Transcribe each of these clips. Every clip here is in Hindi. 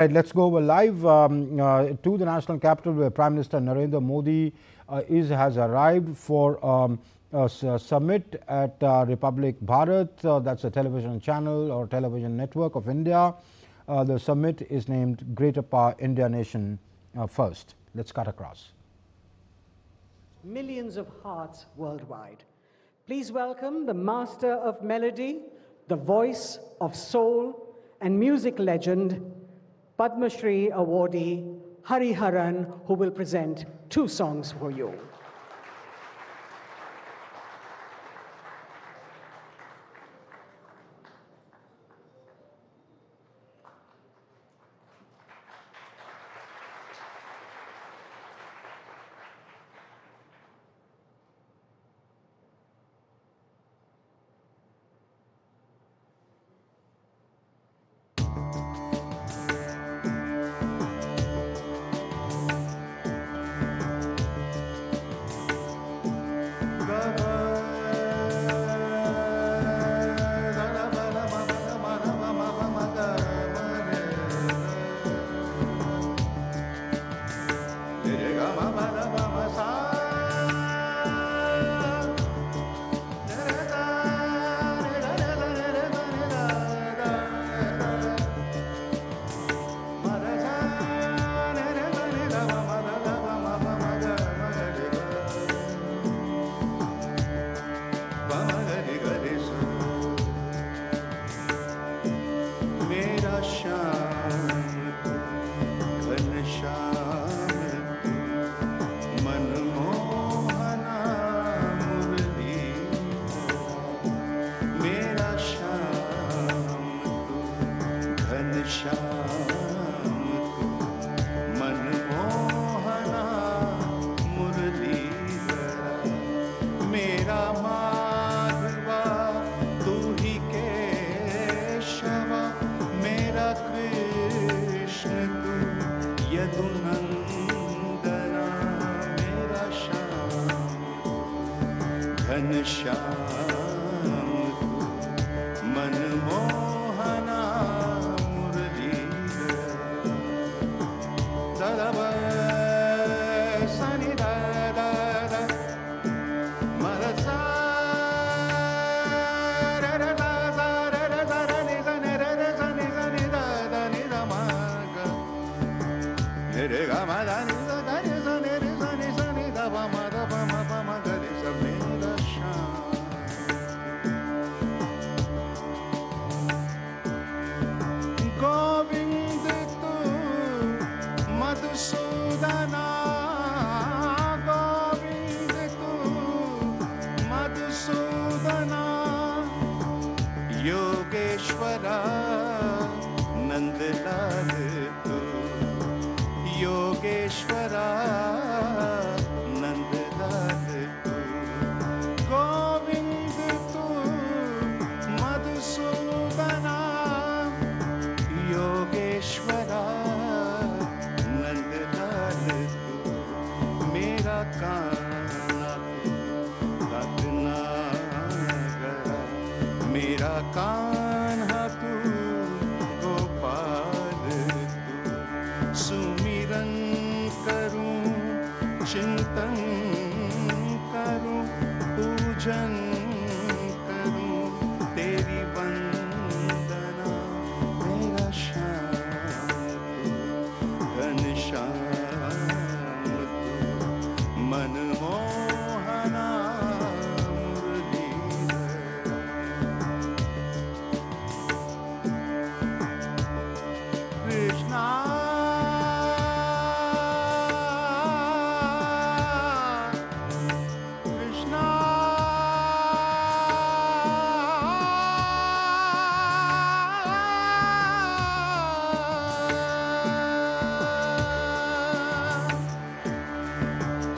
Right, let's go over live to the national capital, where Prime Minister Narendra Modi has arrived for a summit at Republic Bharat. That's a television channel or television network of India. The summit is named Greater Power India Nation First. Let's cut across. Millions of hearts worldwide. Please welcome the master of melody, the voice of soul and music legend, Padma Shri awardee Hariharan, who will present 2 songs for you.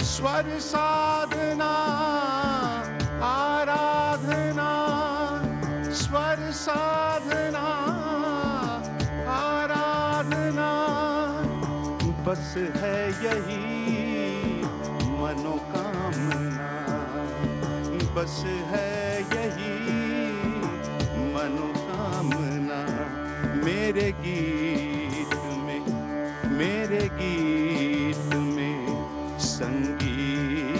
स्वर साधना आराधना, स्वर साधना आराधना, बस है यही मनोकामना, बस है यही मनोकामना, मेरे गीत में मेरे गीत में संगीत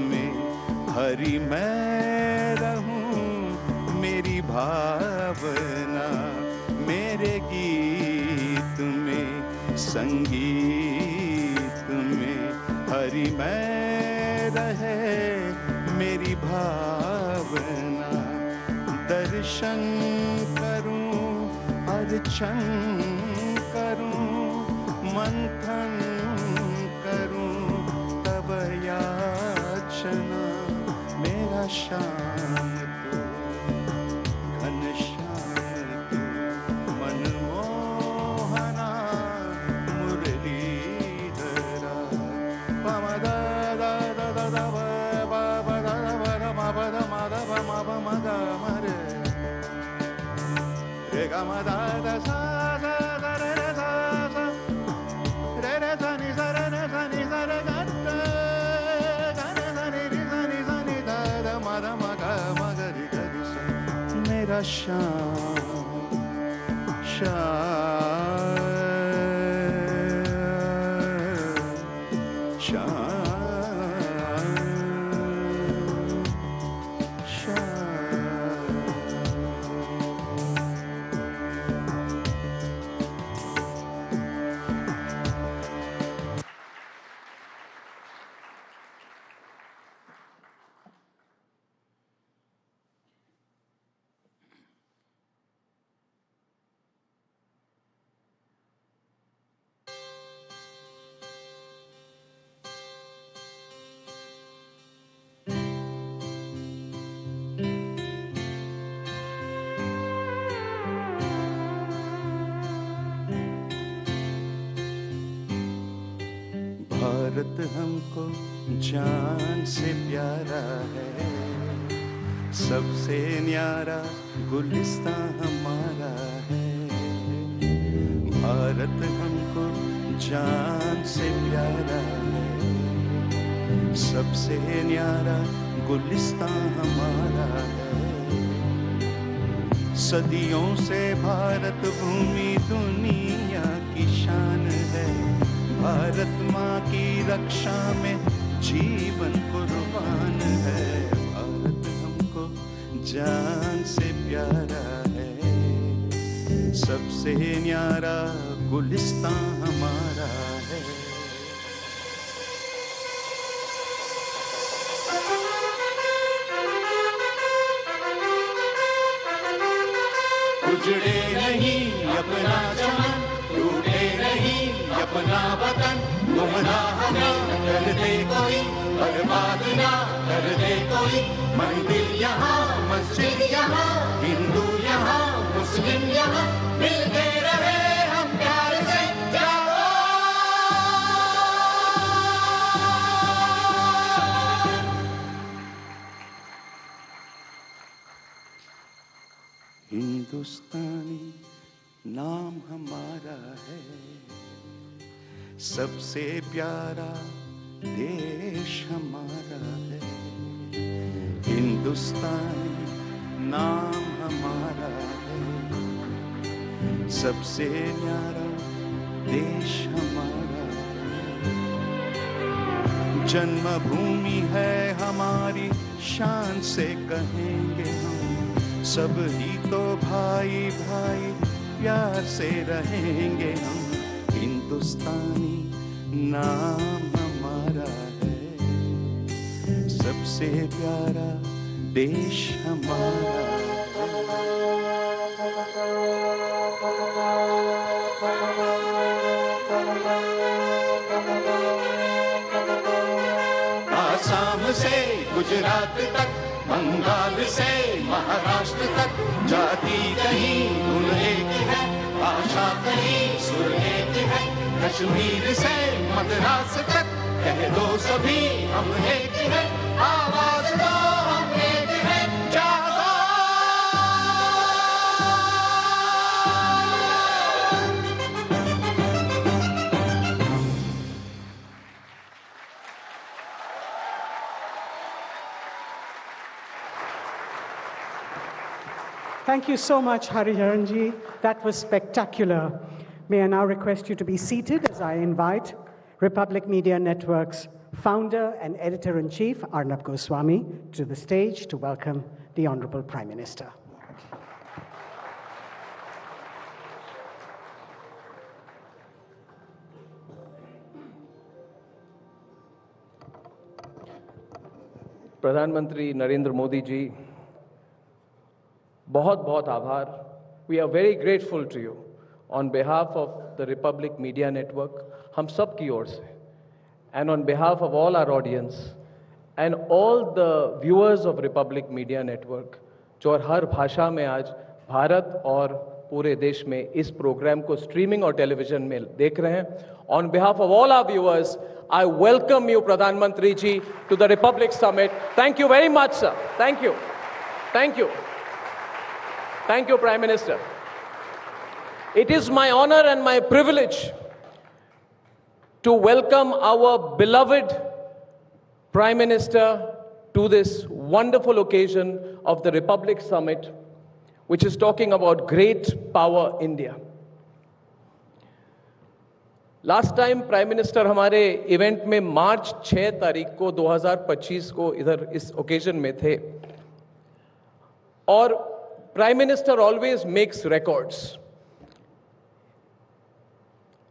में हरि मैं रहूं मेरी भावना मेरे गीत में संगीत में हरि मैं रहे मेरी भावना दर्शन करूं अर्चन करूं मंथन करूं तब याचना मेरा श्याम तो घनश्याम तो मनमोहना मुरलीधरा पमदा दा दा दा दा ब ब दा ब दा म ब दा म दा ब म ब म गा म रे रे गा म दा दा सा सा दा रे रे सा सा रे रे सा नि सा रे रे सा नि सा रे गा रे गा रे सा नि ri सा नि दा दा म दा म गा म गा रि गा रि सा मेरा श्याम श्याम भारत हमको जान से प्यारा है सबसे न्यारा गुलिस्तां हमारा है भारत हमको जान से प्यारा है सबसे न्यारा गुलिस्तां हमारा है सदियों से भारत भूमि दुनिया की शान है भारत माँ की रक्षा में जीवन कुर्बान है भारत हमको जान से प्यारा है सबसे न्यारा गुलिस्तां हमारा है उजड़े नहीं अपना चमन टूटे नहीं अपना वतन गुमराह ना कर दे कोई बर्बाद ना कर दे कोई मंदिर यहाँ मस्जिद यहाँ हिंदू यहाँ मुस्लिम यहाँ मिलते रहे हम प्यार से जाओ हिंदुस्तानी नाम हमारा है सबसे प्यारा देश हमारा है हिंदुस्तानी नाम हमारा है सबसे न्यारा देश हमारा है जन्मभूमि है हमारी शान से कहेंगे हम सब ही तो भाई भाई प्यार से रहेंगे हम हिंदुस्तानी नाम हमारा है सबसे प्यारा देश हमारा आसाम से गुजरात तक बंगाल से महाराष्ट्र तक जाति कहीं गुण एक है भाषा कहीं सुर एक है कश्मीर से मद्रास तक कह दो सभी हम एक है आवाज दो हम एक है जागो Thank you so much, Hariharanji. That was spectacular. May I now request you to be seated as I invite Republic Media Network's founder and editor-in-chief, Arnab Goswami, to the stage to welcome the Honorable Prime Minister. प्रधानमंत्री नरेंद्र मोदी जी, बहुत बहुत आभार. We are very grateful to you on behalf of the Republic Media Network, हम सब की ओर से, and on behalf of all our audience and all the viewers of Republic Media Network, जो हर भाषा में आज भारत और पूरे देश में इस प्रोग्राम को स्ट्रीमिंग और टेलीविजन में देख रहे हैं. On behalf of all our viewers, I welcome you, Pradhan Mantri ji, to the Republic Summit. Thank you very much, sir. Thank you. Thank you. Thank you, Prime Minister. It is my honor and my privilege to welcome our beloved Prime Minister to this wonderful occasion of the Republic Summit, which is talking about great power India. Last time prime minister हमारे इवेंट में मार्च 6 तारीख को 2025 को इधर इस ओकेजन में थे, और prime minister always makes records.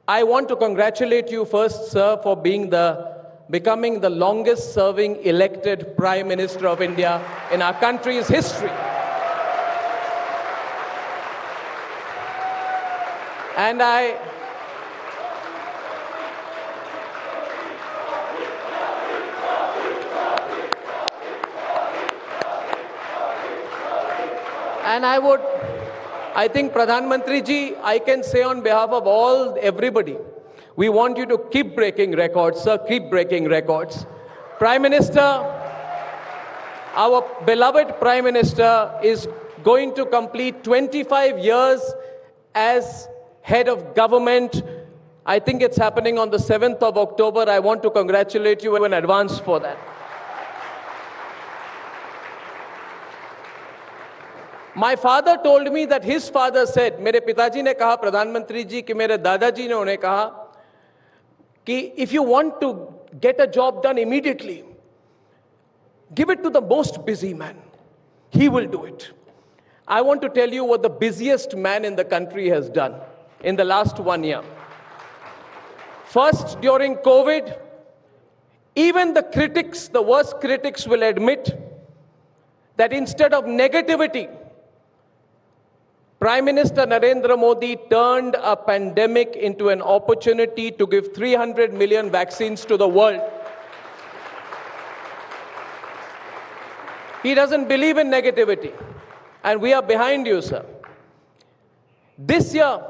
I want to congratulate you first, sir, for becoming the longest serving elected Prime Minister of India in our country's history. And I think, Pradhan Mantri ji, I can say on behalf of everybody, we want you to keep breaking records, sir, keep breaking records. Prime Minister, our beloved Prime Minister is going to complete 25 years as head of government. I think it's happening on the 7th of October. I want to congratulate you in advance for that. My father told me that his father said, मेरे पिताजी ने कहा प्रधानमंत्री जी कि मेरे दादाजी ने उन्हें कहा कि if you want to get a job done immediately, give it to the most busy man. He will do it. I want to tell you what the busiest man in the country has done in the last 1 year. First, during COVID, even the critics, the worst critics will admit that instead of negativity, Prime Minister Narendra Modi turned a pandemic into an opportunity to give 300 million vaccines to the world. He doesn't believe in negativity, and we are behind you, sir. This year,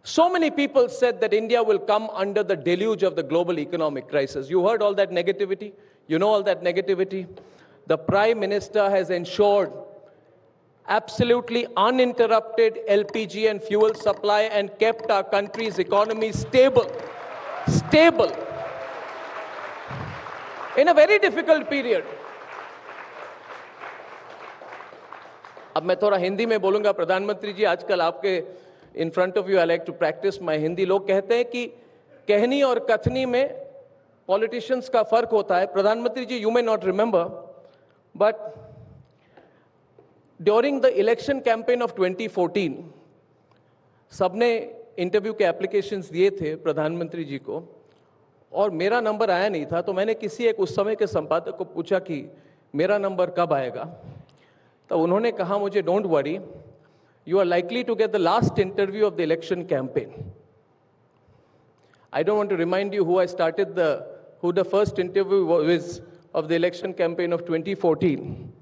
so many people said that India will come under the deluge of the global economic crisis. You heard all that negativity? You know all that negativity? The Prime Minister has ensured absolutely uninterrupted LPG and fuel supply and kept our country's economy stable in a very difficult period. अब मैं थोड़ा हिंदी में बोलूंगा. प्रधानमंत्री जी, आजकल आपके in front of you I like to practice my Hindi. लोग कहते हैं कि कहनी और कथनी में politicians का फर्क होता है. प्रधानमंत्री जी, you may not remember, but during the election campaign of 2014, सबने इंटरव्यू के एप्लीकेशंस दिए थे प्रधानमंत्री जी को, और मेरा नंबर आया नहीं था. तो मैंने किसी एक उस समय के संपादक को पूछा कि मेरा नंबर कब आएगा. तो उन्होंने कहा मुझे, don't worry, you are likely to get the last interview of the election campaign. I don't want to remind you who the first interview was of the election campaign of 2014.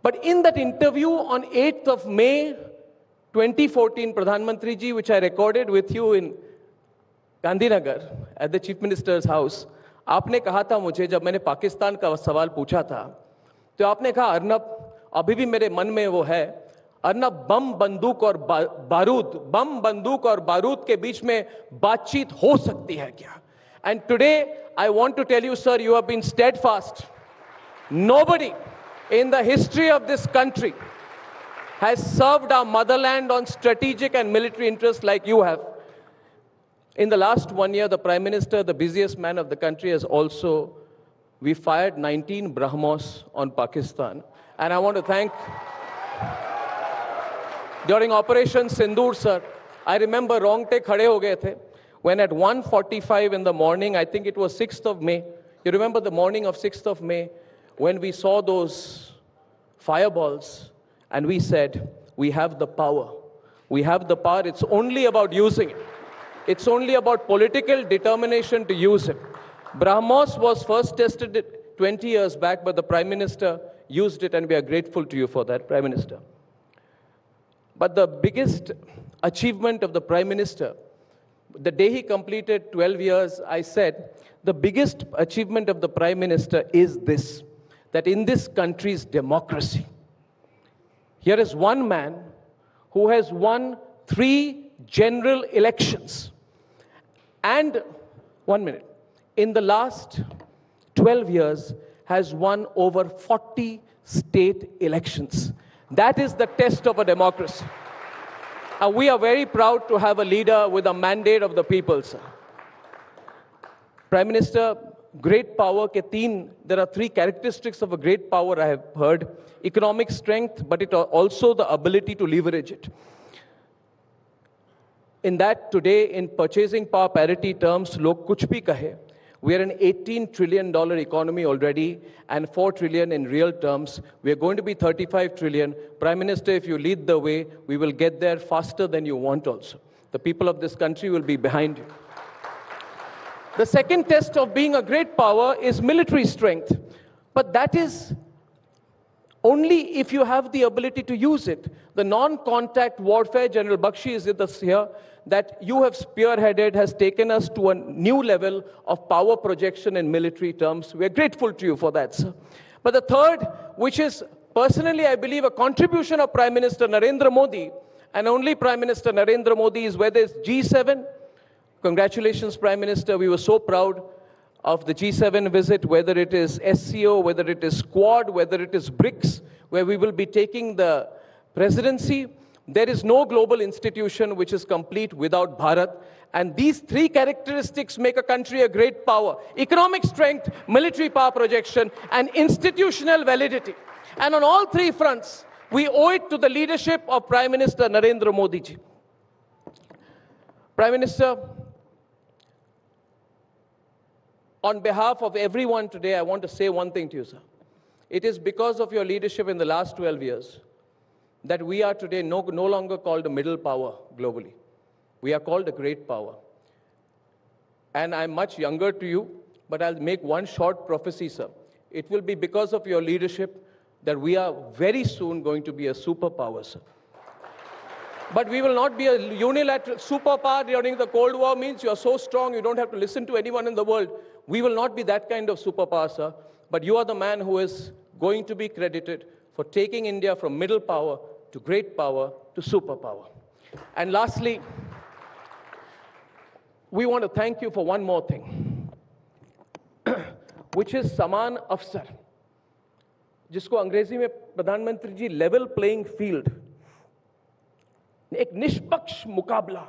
But in that interview on 8th of May 2014, Pradhan Mantri ji, which I recorded with you in Gandhinagar at the Chief Minister's house, आपने कहा था मुझे, जब मैंने पाकिस्तान का सवाल पूछा था, तो आपने कहा, अर्नब, अभी भी मेरे मन में वो है, अर्नब, बम बंदूक और बारूद के बीच में बातचीत हो सकती है क्या? And today I want to tell you, sir, you have been steadfast. Nobody in the history of this country has served our motherland on strategic and military interests like you have. In the last 1 year, the Prime Minister, the busiest man of the country, has also, we fired 19 BrahMos on Pakistan. And I want to thank, during Operation Sindoor, sir, I remember rongte khade ho gaye the, when at 1:45 in the morning, I think it was 6th of May, you remember the morning of 6th of May, when we saw those fireballs, and we said, we have the power. We have the power. It's only about using it. It's only about political determination to use it. BrahMos was first tested 20 years back, but the Prime Minister used it, and we are grateful to you for that, Prime Minister. But the biggest achievement of the Prime Minister, the day he completed 12 years, I said, the biggest achievement of the Prime Minister is this, that in this country's democracy, here is one man who has won 3 general elections. And, 1 minute, in the last 12 years has won over 40 state elections. That is the test of a democracy. And we are very proud to have a leader with a mandate of the people, sir. Prime Minister, great power ke there are 3 characteristics of a great power I have heard. Economic strength, but it also the ability to leverage it. In that, today, in purchasing power parity terms, log kuch bhi kahe, we are an $18 trillion economy already, and 4 trillion in real terms. We are going to be 35 trillion. Prime Minister, if you lead the way, we will get there faster than you want also. The people of this country will be behind you. The second test of being a great power is military strength. But that is only if you have the ability to use it. The non-contact warfare, General Bakshi is with us here, that you have spearheaded has taken us to a new level of power projection in military terms. We are grateful to you for that, sir. But the third, which is personally, I believe, a contribution of Prime Minister Narendra Modi, and only Prime Minister Narendra Modi, is whether it's G7. Congratulations, Prime Minister. We were so proud of the G7 visit, whether it is SCO, whether it is Quad, whether it is BRICS, where we will be taking the presidency. There is no global institution which is complete without Bharat. And these 3 characteristics make a country a great power: economic strength, military power projection, and institutional validity. And on all 3 fronts, we owe it to the leadership of Prime Minister Narendra Modi ji. Prime Minister, on behalf of everyone today, I want to say one thing to you, sir. It is because of your leadership in the last 12 years that we are today no longer called a middle power globally. We are called a great power. And I'm much younger to you, but I'll make one short prophecy, sir. It will be because of your leadership that we are very soon going to be a superpower, sir. But we will not be a unilateral superpower. During the Cold War means you are so strong, you don't have to listen to anyone in the world. We will not be that kind of superpower, sir. But you are the man who is going to be credited for taking India from middle power to great power to superpower. And lastly, we want to thank you for one more thing, which is Saman Afsar, जिसको अंग्रेजी में प्रधानमंत्री जी लेवल प्लेइंग फील्ड, एक निष्पक्ष मुकाबला,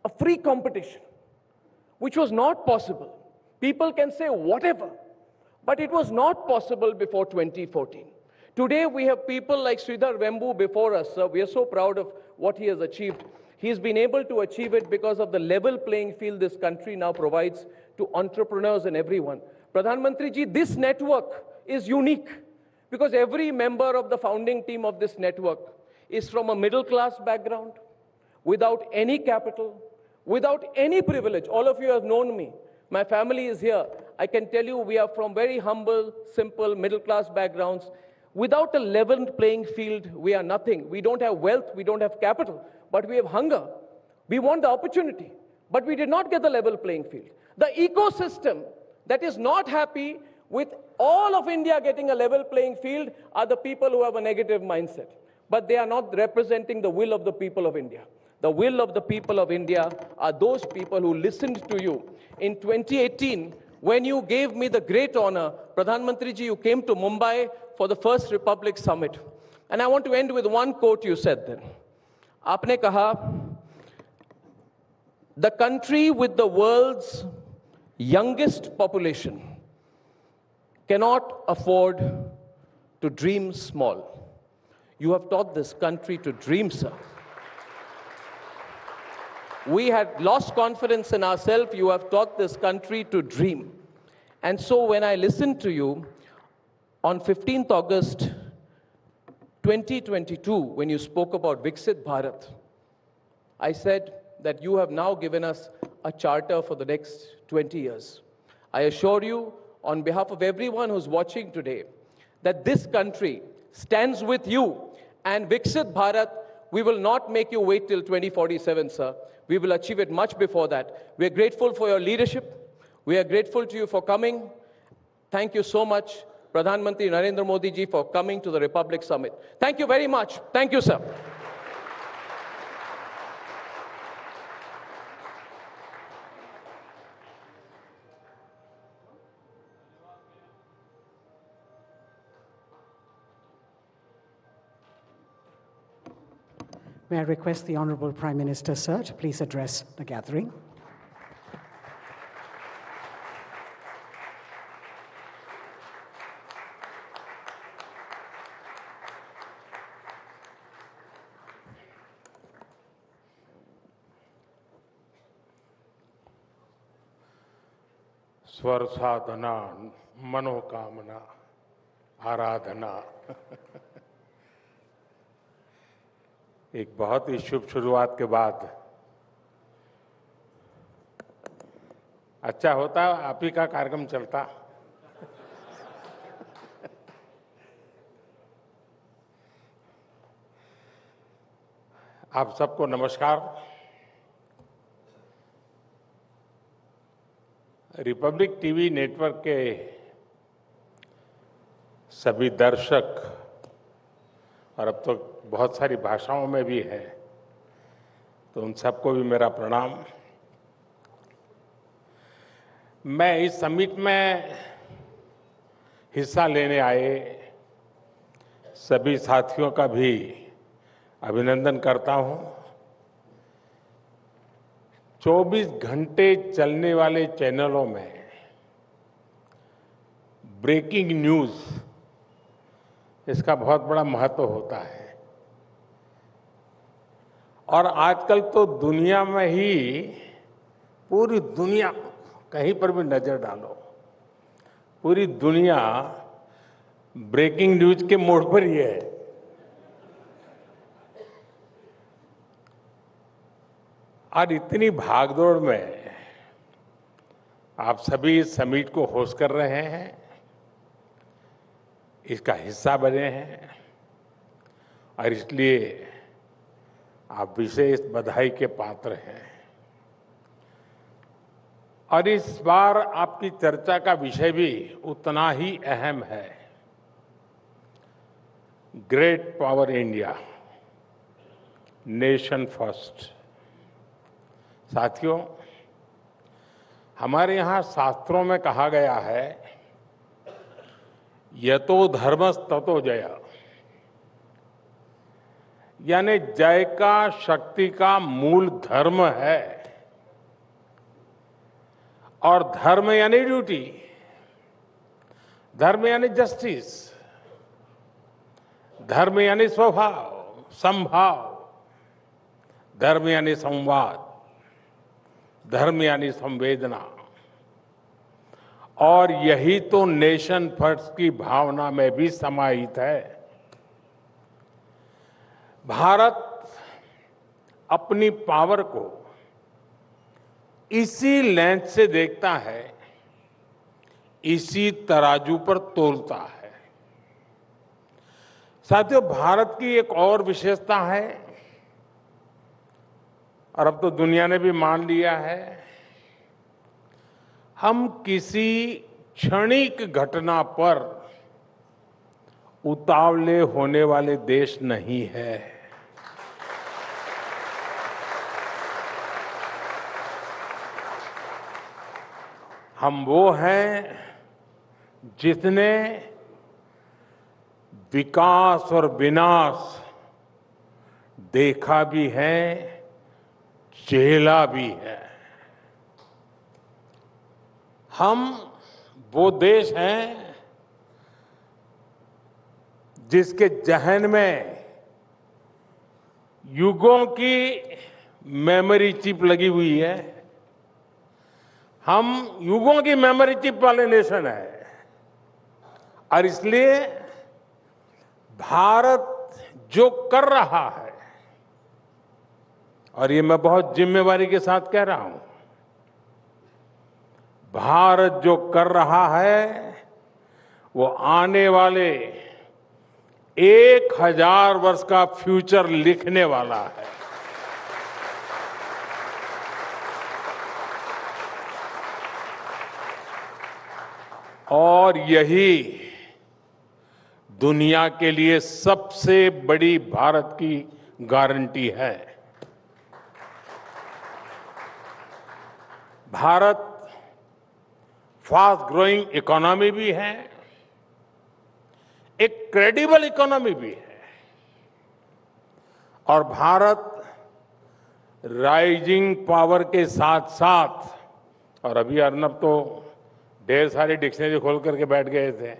a free competition, which was not possible. People can say whatever, but it was not possible before 2014. Today we have people like Sridhar Vembu before us. We are so proud of what he has achieved. He has been able to achieve it because of the level playing field this country now provides to entrepreneurs and everyone. Pradhan Mantri ji, this network is unique because every member of the founding team of this network is from a middle class background, without any capital, without any privilege. All of you have known me. My family is here. I can tell you we are from very humble, simple, middle class backgrounds. Without a level playing field, we are nothing. We don't have wealth, we don't have capital, but we have hunger. We want the opportunity, but we did not get the level playing field. The ecosystem that is not happy with all of India getting a level playing field are the people who have a negative mindset. But they are not representing the will of the people of India. The will of the people of India are those people who listened to you. In 2018, when you gave me the great honor, Pradhan Mantri ji, you came to Mumbai for the First Republic Summit. And I want to end with one quote you said then. आपने कहा, the country with the world's youngest population cannot afford to dream small. You have taught this country to dream, sir. We had lost confidence in ourselves. You have taught this country to dream. And so when I listened to you on 15th August 2022, when you spoke about Viksit Bharat, I said that you have now given us a charter for the next 20 years. I assure you, on behalf of everyone who's watching today, that this country stands with you, and Viksit Bharat, we will not make you wait till 2047, sir. We will achieve it much before that. We are grateful for your leadership. We are grateful to you for coming. Thank you so much, Pradhan Mantri Narendra Modi ji, for coming to the Republic Summit. Thank you very much. Thank you, sir. May I request the Honorable Prime Minister, sir, to please address the gathering. स्वर साधना मनोकामना आराधना एक बहुत ही शुभ शुरुआत के बाद अच्छा होता आप ही का कार्यक्रम चलता। आप सबको नमस्कार। रिपब्लिक टीवी नेटवर्क के सभी दर्शक और अब तो बहुत सारी भाषाओं में भी है, तो उन सबको भी मेरा प्रणाम। मैं इस समिट में हिस्सा लेने आए सभी साथियों का भी अभिनंदन करता हूं। 24 घंटे चलने वाले चैनलों में ब्रेकिंग न्यूज, इसका बहुत बड़ा महत्व होता है। और आजकल तो दुनिया में ही, पूरी दुनिया, कहीं पर भी नजर डालो, पूरी दुनिया ब्रेकिंग न्यूज के मोड पर ही है। और इतनी भागदौड़ में आप सभी इस समिट को होस्ट कर रहे हैं, इसका हिस्सा बने हैं, और इसलिए आप विशेष बधाई के पात्र हैं। और इस बार आपकी चर्चा का विषय भी उतना ही अहम है, great power India, nation first. साथियों, हमारे यहाँ शास्त्रों में कहा गया है, यतो धर्मस् ततो जय, यानी जय का, शक्ति का मूल धर्म है। और धर्म यानी ड्यूटी, धर्म यानी जस्टिस, धर्म यानी स्वभाव, समभाव, धर्म यानी संवाद, धर्म यानी संवेदना। और यही तो नेशन फर्स्ट की भावना में भी समाहित है। भारत अपनी पावर को इसी लेंस से देखता है, इसी तराजू पर तोलता है। साथियों, भारत की एक और विशेषता है, और अब तो दुनिया ने भी मान लिया है, हम किसी क्षणिक घटना पर उतावले होने वाले देश नहीं है। हम वो हैं जिसने विकास और विनाश देखा भी है, झेला भी है। हम वो देश हैं जिसके जहन में युगों की मेमोरी चिप लगी हुई है। हम युगों की मेमोरी चिप वाले नेशन है और इसलिए भारत जो कर रहा है, और ये मैं बहुत जिम्मेवारी के साथ कह रहा हूं, भारत जो कर रहा है वो आने वाले 1000 वर्ष का फ्यूचर लिखने वाला है। और यही दुनिया के लिए सबसे बड़ी भारत की गारंटी है। भारत फास्ट ग्रोइंग इकोनॉमी भी है, एक क्रेडिबल इकोनॉमी भी है, और भारत राइजिंग पावर के साथ साथ, और अभी अर्नब तो ढेर सारी डिक्शनरी खोल करके बैठ गए थे,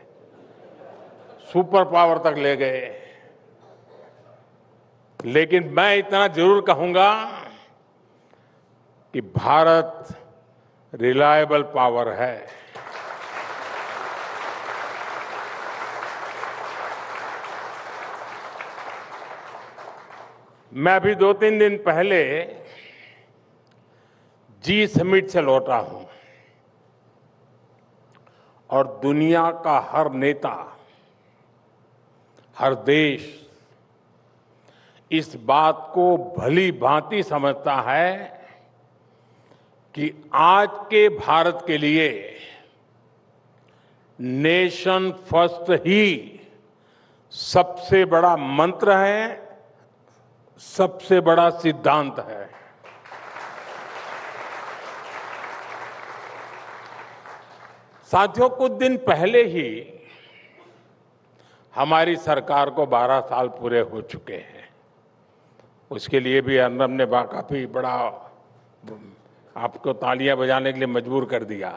सुपर पावर तक ले गए। लेकिन मैं इतना जरूर कहूंगा कि भारत रिलायबल पावर है। मैं अभी 2-3 दिन पहले जी समिट से लौटा हूं और दुनिया का हर नेता, हर देश इस बात को भली भांति समझता है कि आज के भारत के लिए नेशन फर्स्ट ही सबसे बड़ा मंत्र है, सबसे बड़ा सिद्धांत है। साथियों, कुछ दिन पहले ही हमारी सरकार को 12 साल पूरे हो चुके हैं। उसके लिए भी अर्नब ने काफी बड़ा आपको तालियां बजाने के लिए मजबूर कर दिया।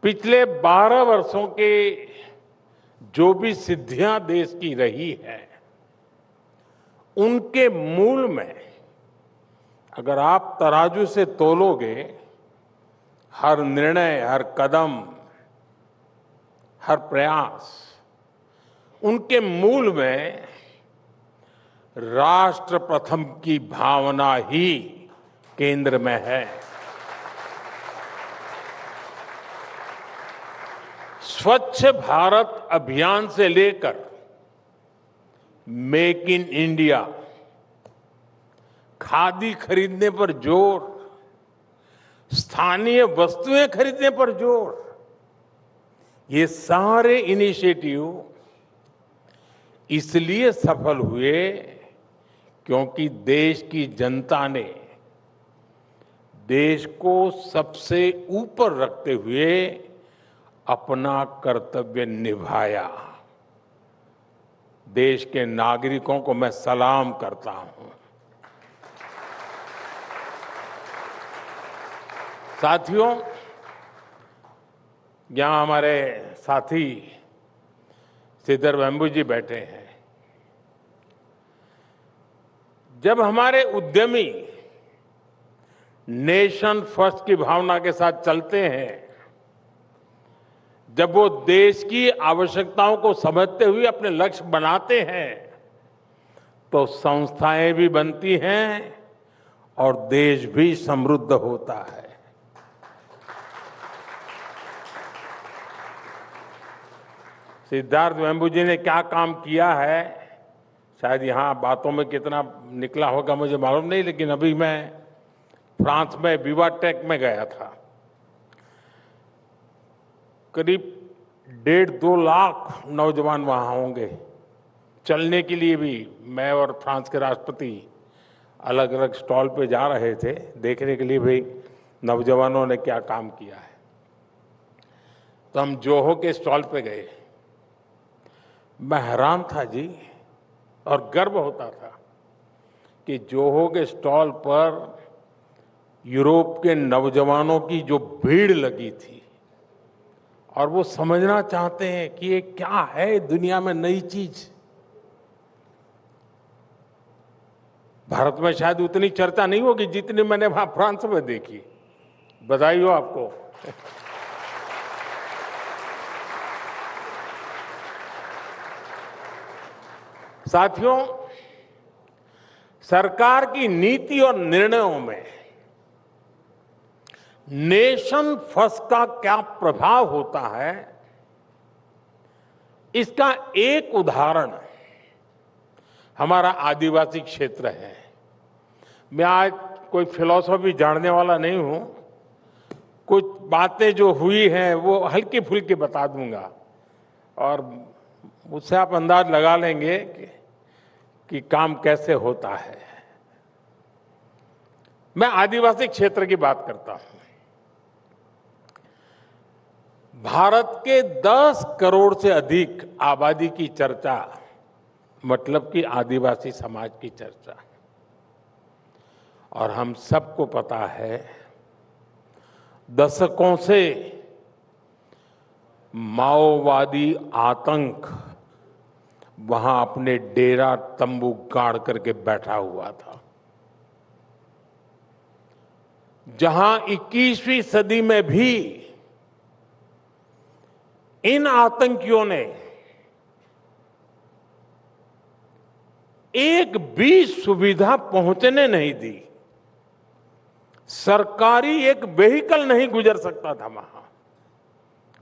पिछले 12 वर्षों के जो भी सिद्धियां देश की रही है, उनके मूल में अगर आप तराजू से तोलोगे, हर निर्णय, हर कदम, हर प्रयास, उनके मूल में राष्ट्र प्रथम की भावना ही केंद्र में है। स्वच्छ भारत अभियान से लेकर मेक इन इंडिया, खादी खरीदने पर जोर, स्थानीय वस्तुएं खरीदने पर जोर, ये सारे इनिशिएटिव इसलिए सफल हुए क्योंकि देश की जनता ने देश को सबसे ऊपर रखते हुए अपना कर्तव्य निभाया। देश के नागरिकों को मैं सलाम करता हूं। साथियों, यहां हमारे साथी श्रीधर वेम्बू जी बैठे हैं। जब हमारे उद्यमी नेशन फर्स्ट की भावना के साथ चलते हैं, जब वो देश की आवश्यकताओं को समझते हुए अपने लक्ष्य बनाते हैं, तो संस्थाएं भी बनती हैं और देश भी समृद्ध होता है। सिद्धार्थ वेम्बू जी ने क्या काम किया है, शायद यहाँ बातों में कितना निकला होगा मुझे मालूम नहीं, लेकिन अभी मैं फ्रांस में विवाटेक में गया था। करीब 1.5-2 लाख नौजवान वहाँ होंगे। चलने के लिए भी मैं और फ्रांस के राष्ट्रपति अलग अलग स्टॉल पे जा रहे थे, देखने के लिए भी नौजवानों ने क्या काम किया है। तो हम जोहो के स्टॉल पे गए। मैं हैरान था जी, और गर्व होता था कि जोहो के स्टॉल पर यूरोप के नौजवानों की जो भीड़ लगी थी, और वो समझना चाहते हैं कि ये क्या है दुनिया में नई चीज। भारत में शायद उतनी चर्चा नहीं होगी जितनी मैंने वहां फ्रांस में देखी। बधाई हो आपको। साथियों, सरकार की नीति और निर्णयों में नेशन फर्स्ट का क्या प्रभाव होता है, इसका एक उदाहरण हमारा आदिवासी क्षेत्र है। मैं आज कोई फिलॉसफी जानने वाला नहीं हूं, कुछ बातें जो हुई हैं वो हल्की फुल्की बता दूंगा, और उससे आप अंदाज लगा लेंगे कि काम कैसे होता है। मैं आदिवासी क्षेत्र की बात करता हूं। भारत के 10 करोड़ से अधिक आबादी की चर्चा, मतलब कि आदिवासी समाज की चर्चा। और हम सबको पता है दशकों से माओवादी आतंक वहां अपने डेरा तंबू गाड़ करके बैठा हुआ था, जहां 21वीं सदी में भी इन आतंकियों ने एक भी सुविधा पहुंचने नहीं दी। सरकारी एक व्हीकल नहीं गुजर सकता था वहां,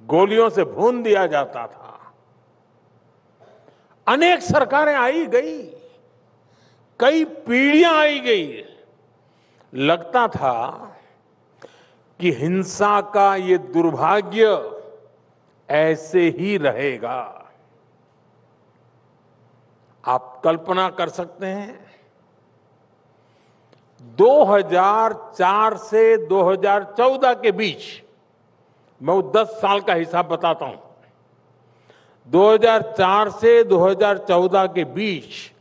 गोलियों से भून दिया जाता था। अनेक सरकारें आई गई, कई पीढ़ियां आई गई। लगता था कि हिंसा का ये दुर्भाग्य ऐसे ही रहेगा। आप कल्पना कर सकते हैं 2004 से 2014 के बीच, मैं वो 10 साल का हिसाब बताता हूं। 2004 से 2014 के बीच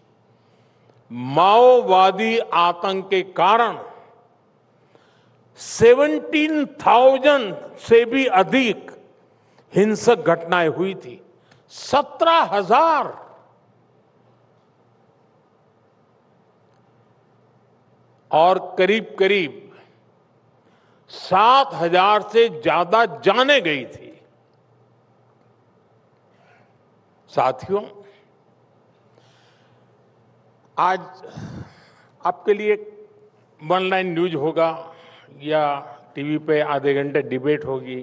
माओवादी आतंक के कारण 17,000 से भी अधिक हिंसक घटनाएं हुई थी। 17,000। और करीब करीब 7,000 से ज्यादा जानें गई थी। साथियों, आज आपके लिए वन लाइन न्यूज होगा या टीवी पे आधे घंटे डिबेट होगी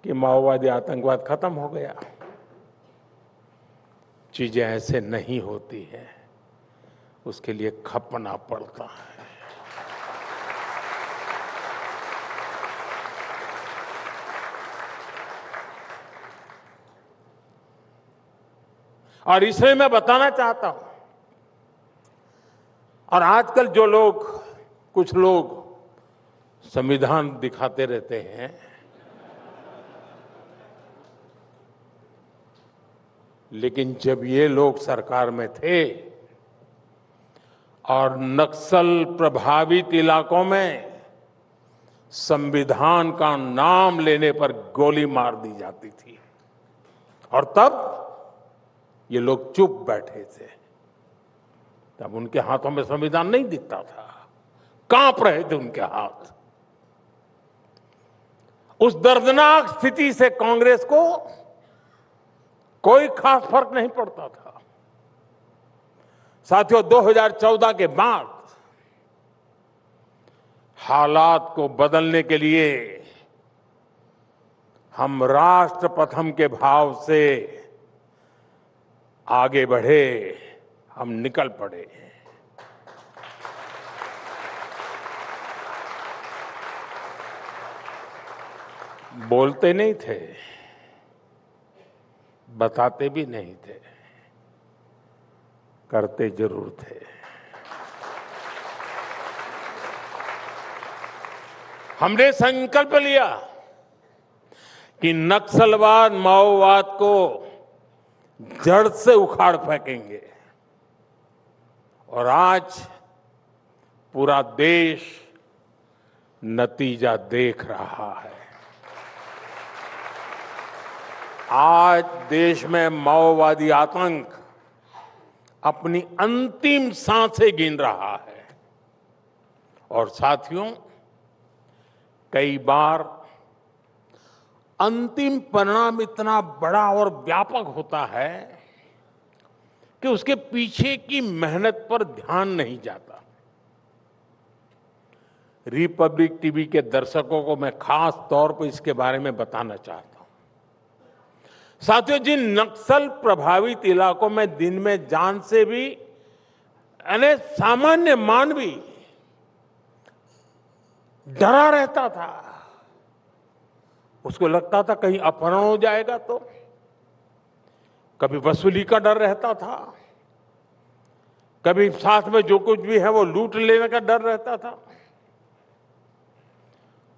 कि माओवादी आतंकवाद खत्म हो गया। चीजें ऐसे नहीं होती हैं, उसके लिए खपना पड़ता है। और इसलिए मैं बताना चाहता हूं, और आजकल जो लोग, कुछ लोग संविधान दिखाते रहते हैं, लेकिन जब ये लोग सरकार में थे और नक्सल प्रभावित इलाकों में संविधान का नाम लेने पर गोली मार दी जाती थी, और तब ये लोग चुप बैठे थे। तब उनके हाथों में संविधान नहीं दिखता था, कांप रहे थे उनके हाथ। उस दर्दनाक स्थिति से कांग्रेस को कोई खास फर्क नहीं पड़ता था। साथियों, 2014 के बाद हालात को बदलने के लिए हम राष्ट्र प्रथम के भाव से आगे बढ़े, हम निकल पड़े। बोलते नहीं थे, बताते भी नहीं थे, करते जरूर थे। हमने संकल्प लिया कि नक्सलवाद माओवाद को जड़ से उखाड़ फेंकेंगे। और आज पूरा देश नतीजा देख रहा है। आज देश में माओवादी आतंक अपनी अंतिम सांसें गिन रहा है। और साथियों, कई बार अंतिम परिणाम इतना बड़ा और व्यापक होता है कि उसके पीछे की मेहनत पर ध्यान नहीं जाता। रिपब्लिक टीवी के दर्शकों को मैं खास तौर पर इसके बारे में बताना चाहता हूं। साथियों, जिन नक्सल प्रभावित इलाकों में दिन में जान से भी यानी सामान्य मानवी डरा रहता था, उसको लगता था कहीं अपहरण हो जाएगा, तो कभी वसूली का डर रहता था, कभी साथ में जो कुछ भी है वो लूट लेने का डर रहता था।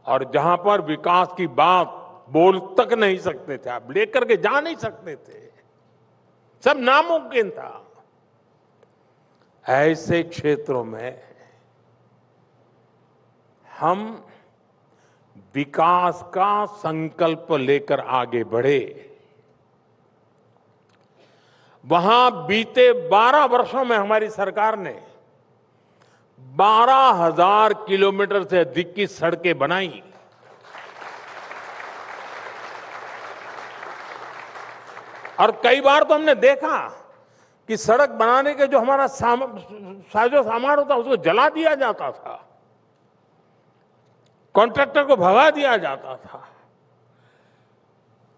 और जहां पर विकास की बात बोल तक नहीं सकते थे, आप लेकर के जा नहीं सकते थे, सब नामुमकिन था। ऐसे क्षेत्रों में हम विकास का संकल्प लेकर आगे बढ़े। वहां बीते 12 वर्षों में हमारी सरकार ने 12,000 किलोमीटर से अधिक की सड़कें बनाई। और कई बार तो हमने देखा कि सड़क बनाने के जो हमारा साजो सामान होता उसको जला दिया जाता था, कॉन्ट्रैक्टर को भगा दिया जाता था।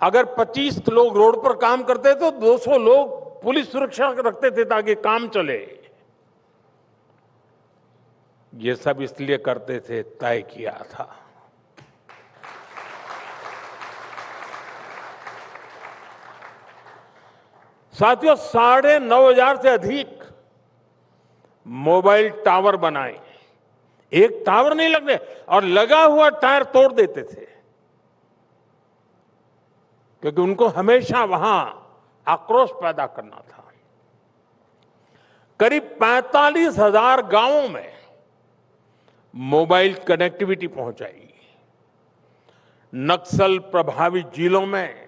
अगर 25 लोग रोड पर काम करते तो 200 लोग पुलिस सुरक्षा रखते थे ताकि काम चले। ये सब इसलिए करते थे, तय किया था। साथियों, 9,500 से अधिक मोबाइल टावर बनाए। एक टावर नहीं लगने, और लगा हुआ टायर तोड़ देते थे, क्योंकि उनको हमेशा वहां आक्रोश पैदा करना था। करीब 45,000 गांवों में मोबाइल कनेक्टिविटी पहुंचाई। नक्सल प्रभावित जिलों में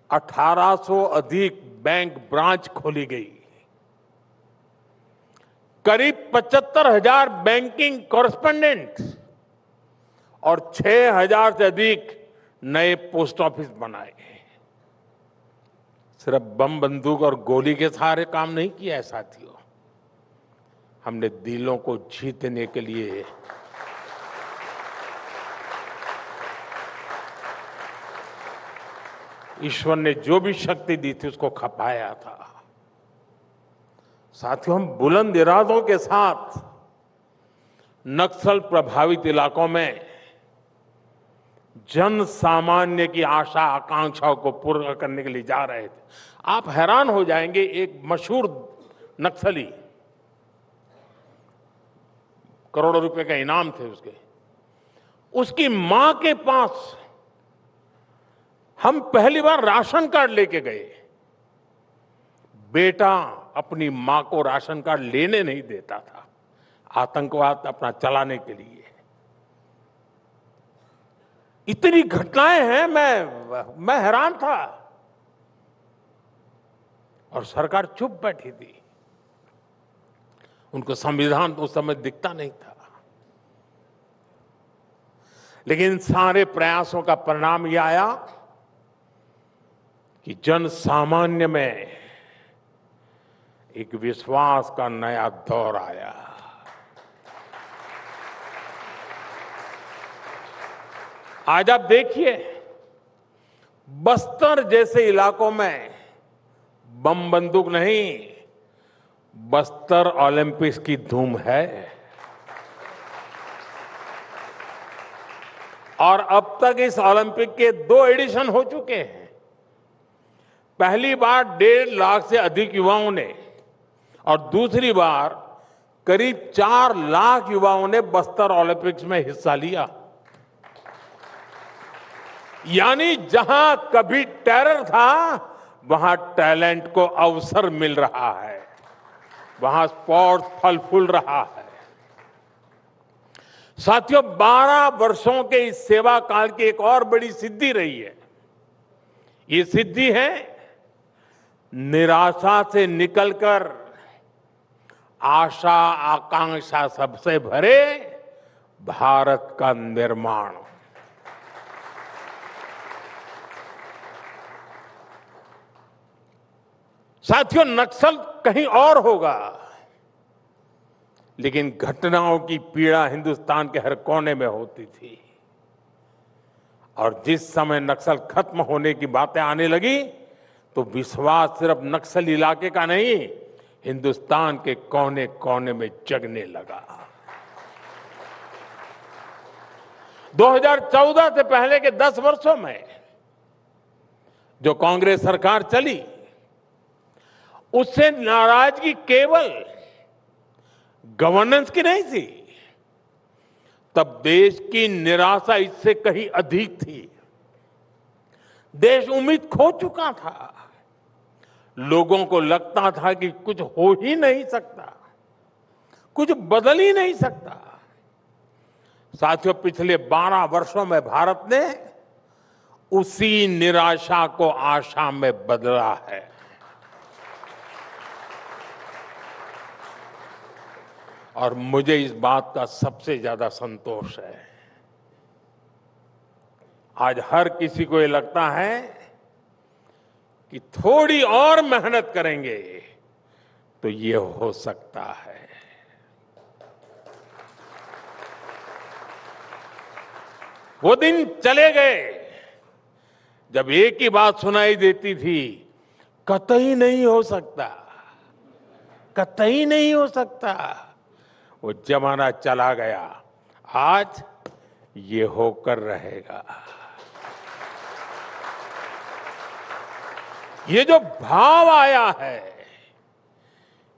1800 अधिक बैंक ब्रांच खोली गई। करीब 75,000 बैंकिंग कॉरेस्पोंडेंट और 6,000 से अधिक नए पोस्ट ऑफिस बनाए। सिर्फ बम बंदूक और गोली के सहारे काम नहीं किया है साथियों, हमने दिलों को जीतने के लिए ईश्वर ने जो भी शक्ति दी थी उसको खपाया था। साथियों, हम बुलंद इरादों के साथ नक्सल प्रभावित इलाकों में जन सामान्य की आशा आकांक्षाओं को पूरा करने के लिए जा रहे थे। आप हैरान हो जाएंगे, एक मशहूर नक्सली, करोड़ों रुपए का इनाम थे उसकी मां के पास हम पहली बार राशन कार्ड लेके गए। बेटा अपनी मां को राशन कार्ड लेने नहीं देता था, आतंकवाद अपना चलाने के लिए। इतनी घटनाएं हैं, मैं हैरान था। और सरकार चुप बैठी थी, उनको संविधान उस समय दिखता नहीं था। लेकिन सारे प्रयासों का परिणाम यह आया कि जन सामान्य में एक विश्वास का नया दौर आया। आज आप देखिए, बस्तर जैसे इलाकों में बम बंदूक नहीं, बस्तर ओलंपिक्स की धूम है। और अब तक इस ओलंपिक के 2 एडिशन हो चुके हैं। पहली बार 1.5 लाख से अधिक युवाओं ने, और दूसरी बार करीब 4 लाख युवाओं ने बस्तर ओलंपिक्स में हिस्सा लिया। यानी जहां कभी टेरर था, वहां टैलेंट को अवसर मिल रहा है, वहां स्पोर्ट्स फल फूल रहा है। साथियों, 12 वर्षों के इस सेवा काल की एक और बड़ी सिद्धि रही है। ये सिद्धि है निराशा से निकलकर आशा आकांक्षा सबसे भरे भारत का निर्माण। साथियों, नक्सल कहीं और होगा, लेकिन घटनाओं की पीड़ा हिंदुस्तान के हर कोने में होती थी। और जिस समय नक्सल खत्म होने की बातें आने लगी, तो विश्वास सिर्फ नक्सल इलाके का नहीं, हिंदुस्तान के कोने कोने में जगने लगा। 2014 से पहले के 10 वर्षों में जो कांग्रेस सरकार चली, उससे नाराजगी केवल गवर्नेंस की नहीं थी, तब देश की निराशा इससे कहीं अधिक थी। देश उम्मीद खो चुका था। लोगों को लगता था कि कुछ हो ही नहीं सकता, कुछ बदल ही नहीं सकता। साथियों, पिछले 12 वर्षों में भारत ने उसी निराशा को आशा में बदला है। और मुझे इस बात का सबसे ज्यादा संतोष है। आज हर किसी को ये लगता है कि थोड़ी और मेहनत करेंगे तो ये हो सकता है। वो दिन चले गए जब एक ही बात सुनाई देती थी, कतई नहीं हो सकता, कतई नहीं हो सकता। वो जमाना चला गया। आज ये होकर रहेगा। ये जो भाव आया है,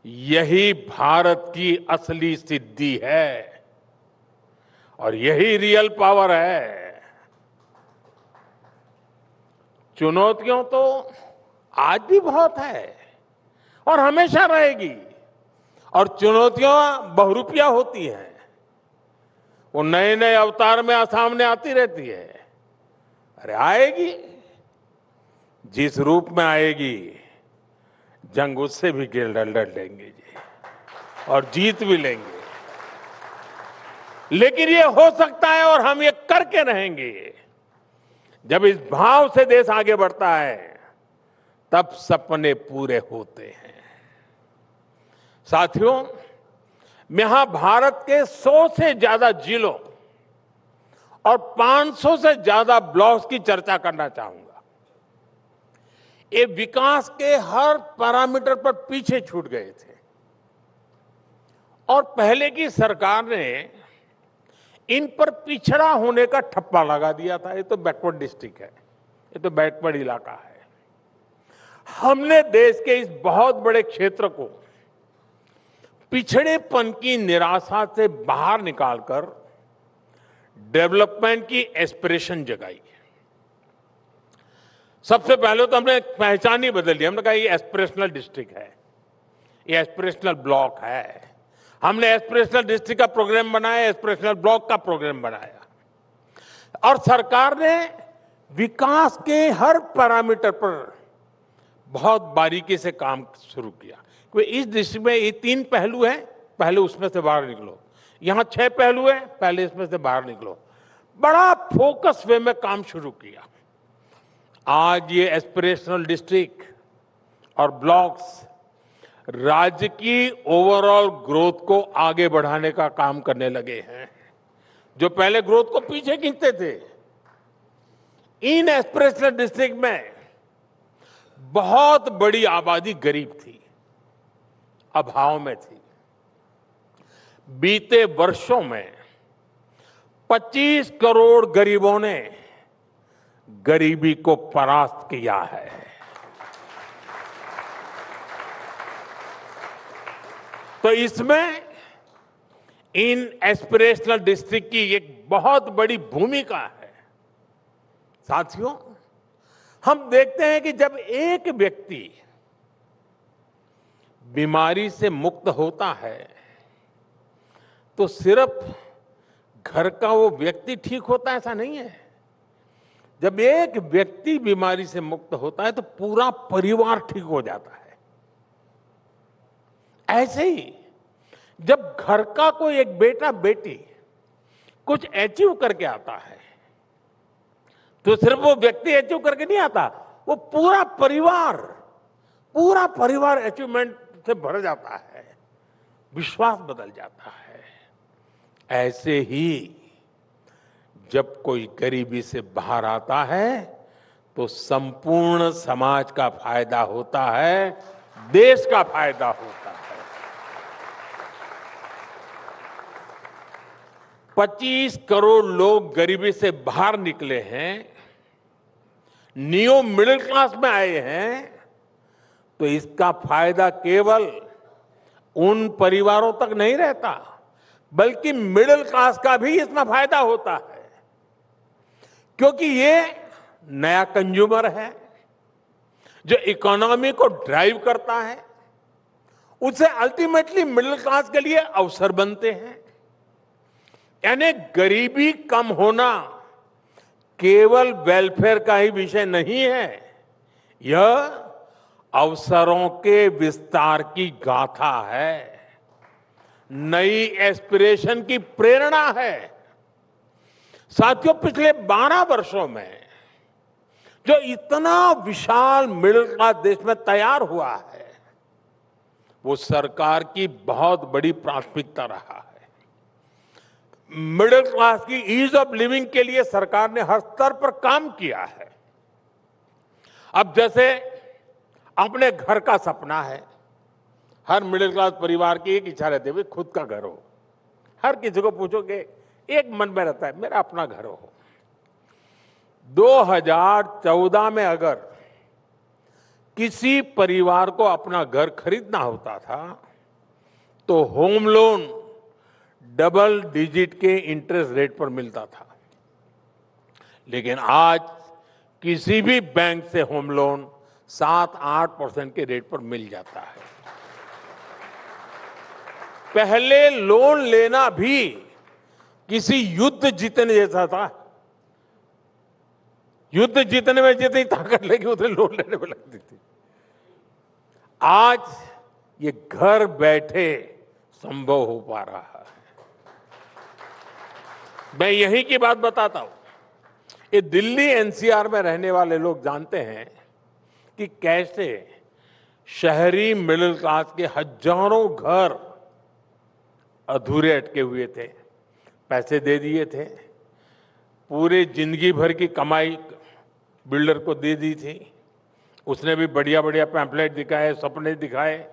यही भारत की असली सिद्धि है और यही रियल पावर है। चुनौतियों तो आज भी बहुत है और हमेशा रहेगी। और चुनौतियां बहुरूपिया होती हैं, वो नए नए अवतार में सामने आती रहती है। अरे आएगी, जिस रूप में आएगी, जंग उससे भी लड़ लेंगे जी, और जीत भी लेंगे। लेकिन ये हो सकता है और हम ये करके रहेंगे। जब इस भाव से देश आगे बढ़ता है, तब सपने पूरे होते हैं। साथियों, मैं यहां भारत के 100 से ज्यादा जिलों और 500 से ज्यादा ब्लॉक्स की चर्चा करना चाहूंगा। ये विकास के हर पैरामीटर पर पीछे छूट गए थे और पहले की सरकार ने इन पर पिछड़ा होने का ठप्पा लगा दिया था। ये तो बैकवर्ड डिस्ट्रिक्ट है, ये तो बैकवर्ड इलाका है। हमने देश के इस बहुत बड़े क्षेत्र को पिछड़ेपन की निराशा से बाहर निकालकर डेवलपमेंट की एस्पिरेशन जगाई। सबसे पहले तो हमने पहचान ही बदल दी। हमने कहा ये एस्पिरेशनल डिस्ट्रिक्ट है, ये एस्पिरेशनल ब्लॉक है। हमने एस्पिरेशनल डिस्ट्रिक्ट का प्रोग्राम बनाया, एस्पिरेशनल ब्लॉक का प्रोग्राम बनाया और सरकार ने विकास के हर पैरामीटर पर बहुत बारीकी से काम शुरू किया। इस डिस्ट्रिक्ट में ये 3 पहलू हैं, पहले उसमें से बाहर निकलो। यहां 6 पहलू हैं, पहले इसमें से बाहर निकलो। बड़ा फोकस वे में काम शुरू किया। आज ये एस्पिरेशनल डिस्ट्रिक्ट और ब्लॉक्स राज्य की ओवरऑल ग्रोथ को आगे बढ़ाने का काम करने लगे हैं। जो पहले ग्रोथ को पीछे खींचते थे, इन एस्पिरेशनल डिस्ट्रिक्ट में बहुत बड़ी आबादी गरीब थी, अभाव में थी। बीते वर्षों में 25 करोड़ गरीबों ने गरीबी को परास्त किया है। तो इसमें इन एस्पिरेशनल डिस्ट्रिक्ट की एक बहुत बड़ी भूमिका है। साथियों, हम देखते हैं कि जब एक व्यक्ति बीमारी से मुक्त होता है तो सिर्फ घर का वो व्यक्ति ठीक होता है ऐसा नहीं है। जब एक व्यक्ति बीमारी से मुक्त होता है तो पूरा परिवार ठीक हो जाता है। ऐसे ही जब घर का कोई एक बेटा बेटी कुछ अचीव करके आता है तो सिर्फ वो व्यक्ति अचीव करके नहीं आता, वो पूरा परिवार अचीवमेंट से भर जाता है, विश्वास बदल जाता है। ऐसे ही जब कोई गरीबी से बाहर आता है तो संपूर्ण समाज का फायदा होता है, देश का फायदा होता है। 25 करोड़ लोग गरीबी से बाहर निकले हैं, न्यू मिडिल क्लास में आए हैं, तो इसका फायदा केवल उन परिवारों तक नहीं रहता बल्कि मिडिल क्लास का भी इसमें फायदा होता है, क्योंकि ये नया कंज्यूमर है जो इकोनॉमी को ड्राइव करता है। उससे अल्टीमेटली मिडिल क्लास के लिए अवसर बनते हैं। यानी गरीबी कम होना केवल वेलफेयर का ही विषय नहीं है, यह अवसरों के विस्तार की गाथा है, नई एस्पिरेशन की प्रेरणा है। साथियों, पिछले 12 वर्षों में जो इतना विशाल मिडिल क्लास देश में तैयार हुआ है वो सरकार की बहुत बड़ी प्राथमिकता रहा है। मिडिल क्लास की ईज ऑफ लिविंग के लिए सरकार ने हर स्तर पर काम किया है। अब जैसे अपने घर का सपना है, हर मिडिल क्लास परिवार की एक इच्छा रहती है खुद का घर हो। हर किसी को पूछोगे एक मन में रहता है मेरा अपना घर हो। 2014 में अगर किसी परिवार को अपना घर खरीदना होता था तो होम लोन डबल डिजिट के इंटरेस्ट रेट पर मिलता था, लेकिन आज किसी भी बैंक से होम लोन 7-8% के रेट पर मिल जाता है। पहले लोन लेना भी किसी युद्ध जीतने जैसा था। युद्ध जीतने में जितनी ताकत लगी उतने लोन लेने में लगती थी। आज ये घर बैठे संभव हो पा रहा है। मैं यहीं की बात बताता हूं। ये दिल्ली एनसीआर में रहने वाले लोग जानते हैं कि कैसे शहरी मिडिल क्लास के हजारों घर अधूरे अटके हुए थे, पैसे दे दिए थे, पूरे जिंदगी भर की कमाई बिल्डर को दे दी थी, उसने भी बढ़िया बढ़िया पैम्पलेट दिखाए, सपने दिखाए।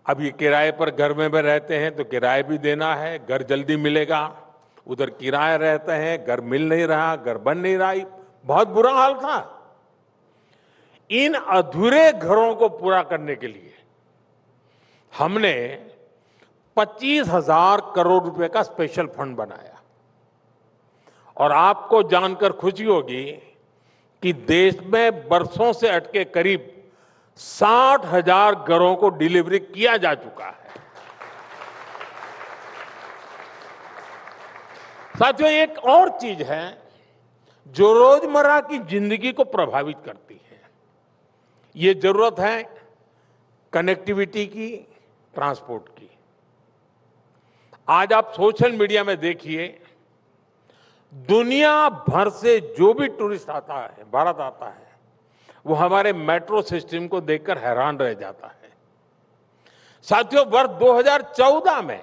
अब ये किराए पर घर में भी रहते हैं तो किराया भी देना है, घर जल्दी मिलेगा, उधर किराया रहते हैं, घर मिल नहीं रहा, घर बन नहीं रहा, बहुत बुरा हाल था। इन अधूरे घरों को पूरा करने के लिए हमने 25,000 करोड़ रुपए का स्पेशल फंड बनाया। और आपको जानकर खुशी होगी कि देश में बरसों से अटके करीब 60,000 घरों को डिलीवरी किया जा चुका है। साथियों, एक और चीज है जो रोजमर्रा की जिंदगी को प्रभावित करती है। ये जरूरत है कनेक्टिविटी की, ट्रांसपोर्ट की। आज आप सोशल मीडिया में देखिए, दुनिया भर से जो भी टूरिस्ट आता है, भारत आता है, वो हमारे मेट्रो सिस्टम को देखकर हैरान रह जाता है। साथियों, वर्ष 2014 में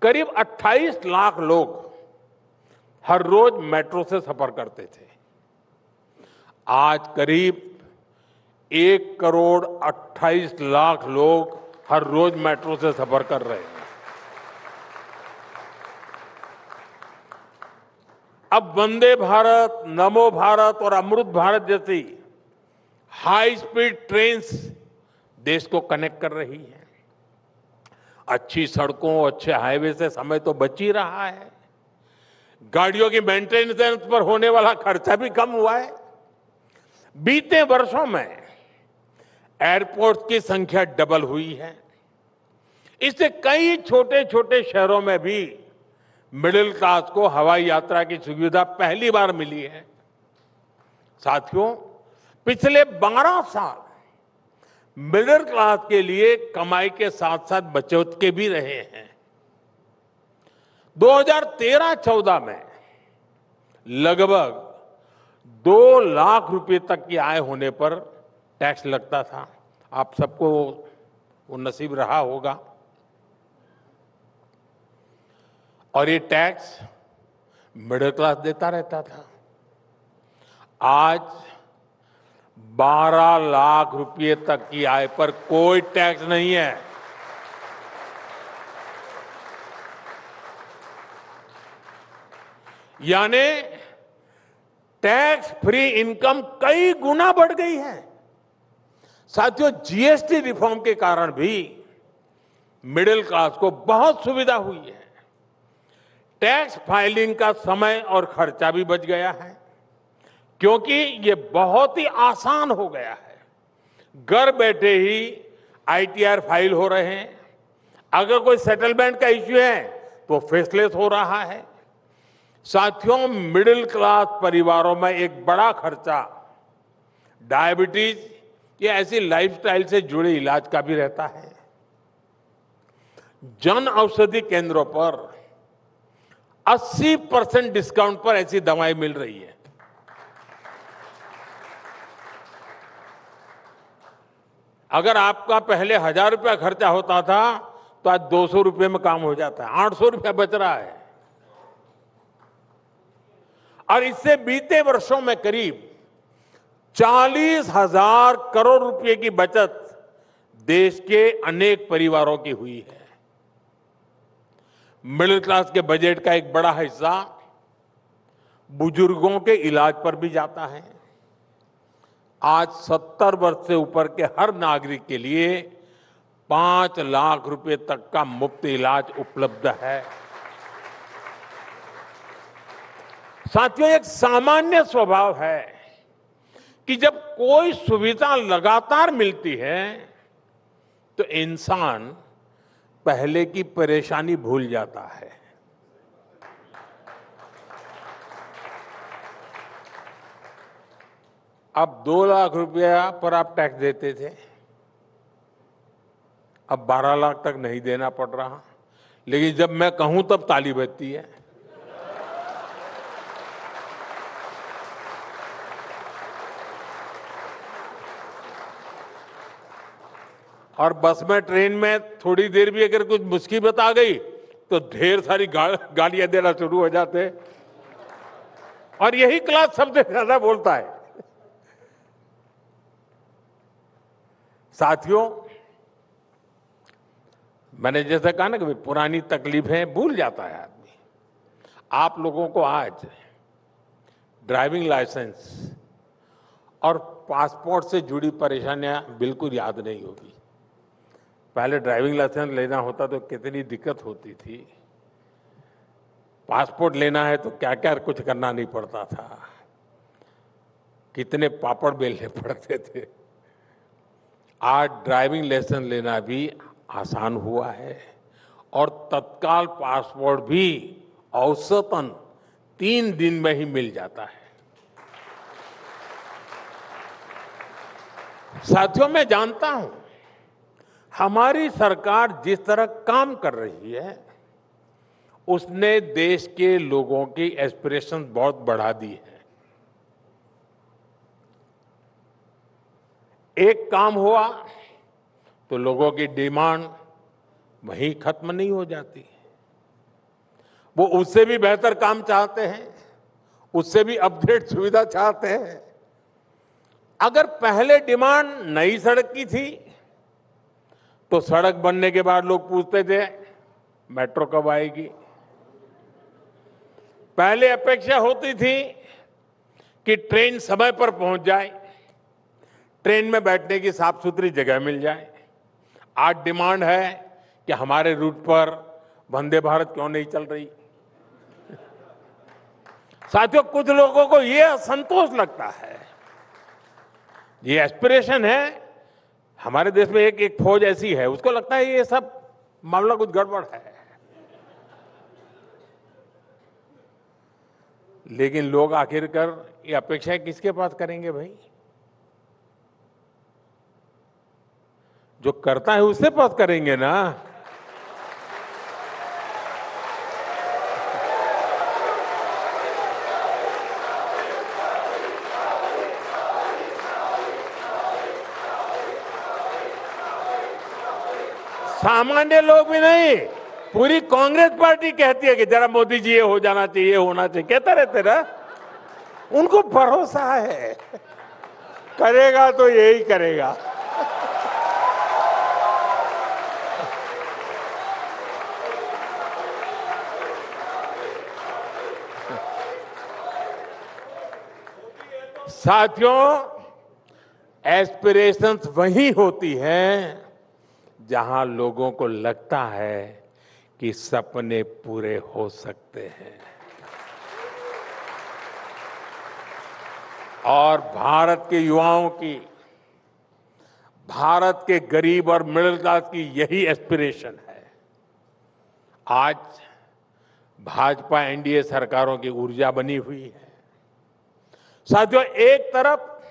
करीब 28 लाख लोग हर रोज मेट्रो से सफर करते थे। आज करीब 1,28,00,000 लोग हर रोज मेट्रो से सफर कर रहे हैं। अब वंदे भारत, नमो भारत और अमृत भारत जैसी हाई स्पीड ट्रेन्स देश को कनेक्ट कर रही है। अच्छी सड़कों, अच्छे हाईवे से समय तो बच ही रहा है, गाड़ियों की मेंटेनेंस पर होने वाला खर्चा भी कम हुआ है। बीते वर्षों में एयरपोर्ट की संख्या डबल हुई है। इससे कई छोटे छोटे शहरों में भी मिडिल क्लास को हवाई यात्रा की सुविधा पहली बार मिली है। साथियों, पिछले 12 साल मिडिल क्लास के लिए कमाई के साथ साथ बचत के भी रहे हैं। 2013-14 में लगभग 2 लाख रुपए तक की आय होने पर टैक्स लगता था। आप सबको वो नसीब रहा होगा। और ये टैक्स मिडिल क्लास देता रहता था। आज 12 लाख रुपए तक की आय पर कोई टैक्स नहीं है। यानी टैक्स फ्री इनकम कई गुना बढ़ गई है। साथियों, जीएसटी रिफॉर्म के कारण भी मिडिल क्लास को बहुत सुविधा हुई है। टैक्स फाइलिंग का समय और खर्चा भी बच गया है, क्योंकि ये बहुत ही आसान हो गया है। घर बैठे ही आईटीआर फाइल हो रहे हैं। अगर कोई सेटलमेंट का इश्यू है तो फेसलेस हो रहा है। साथियों, मिडिल क्लास परिवारों में एक बड़ा खर्चा डायबिटीज या ऐसी लाइफस्टाइल से जुड़े इलाज का भी रहता है। जन औषधि केंद्रों पर 80% डिस्काउंट पर ऐसी दवाएं मिल रही है। अगर आपका पहले 1000 रुपया खर्चा होता था तो आज 200 रुपये में काम हो जाता है। 800 रुपया बच रहा है। और इससे बीते वर्षों में करीब 40,000 करोड़ रुपए की बचत देश के अनेक परिवारों की हुई है। मिडिल क्लास के बजट का एक बड़ा हिस्सा बुजुर्गों के इलाज पर भी जाता है। आज 70 वर्ष से ऊपर के हर नागरिक के लिए 5 लाख रुपए तक का मुफ्त इलाज उपलब्ध है। साथियों, एक सामान्य स्वभाव है कि जब कोई सुविधा लगातार मिलती है तो इंसान पहले की परेशानी भूल जाता है। अब 2 लाख रुपया पर आप टैक्स देते थे, अब 12 लाख तक नहीं देना पड़ रहा। लेकिन जब मैं कहूं तब ताली बजती है। और बस में, ट्रेन में थोड़ी देर भी अगर कुछ मुसीबत आ गई तो ढेर सारी गालियां देना शुरू हो जाते। और यही क्लास सबसे ज्यादा बोलता है। साथियों, मैंने जैसे कहा ना कि पुरानी तकलीफें भूल जाता है आदमी। आप लोगों को आज ड्राइविंग लाइसेंस और पासपोर्ट से जुड़ी परेशानियां बिल्कुल याद नहीं होगी। पहले ड्राइविंग लाइसेंस लेना होता तो कितनी दिक्कत होती थी। पासपोर्ट लेना है तो क्या क्या कुछ करना नहीं पड़ता था। कितने पापड़ बेलने पड़ते थे। आज ड्राइविंग लाइसेंस लेना भी आसान हुआ है और तत्काल पासपोर्ट भी औसतन 3 दिन में ही मिल जाता है। साथियों, मैं जानता हूं हमारी सरकार जिस तरह काम कर रही है उसने देश के लोगों की एस्पिरेशन बहुत बढ़ा दी है। एक काम हुआ तो लोगों की डिमांड वहीं खत्म नहीं हो जाती। वो उससे भी बेहतर काम चाहते हैं, उससे भी अपडेट सुविधा चाहते हैं। अगर पहले डिमांड नई सड़क की थी तो सड़क बनने के बाद लोग पूछते थे मेट्रो कब आएगी। पहले अपेक्षा होती थी कि ट्रेन समय पर पहुंच जाए, ट्रेन में बैठने की साफ सुथरी जगह मिल जाए। आज डिमांड है कि हमारे रूट पर वंदे भारत क्यों नहीं चल रही। साथियों, कुछ लोगों को ये असंतोष लगता है, ये एस्पिरेशन है। हमारे देश में एक फौज ऐसी है, उसको लगता है ये सब मामला कुछ गड़बड़ है। लेकिन लोग आखिरकार ये अपेक्षाएं किसके पास करेंगे भाई? जो करता है उससे पास करेंगे ना। सामान्य लोग भी नहीं, पूरी कांग्रेस पार्टी कहती है कि जरा मोदी जी ये हो जाना चाहिए, होना चाहिए, कहते रहते ना। उनको भरोसा है, करेगा तो यही करेगा। साथियों, एस्पिरेशंस वही होती हैं जहां लोगों को लगता है कि सपने पूरे हो सकते हैं। और भारत के युवाओं की, भारत के गरीब और मिडिल क्लास की यही एस्पिरेशन है। आज भाजपा एनडीए सरकारों की ऊर्जा बनी हुई है। साथियों, एक तरफ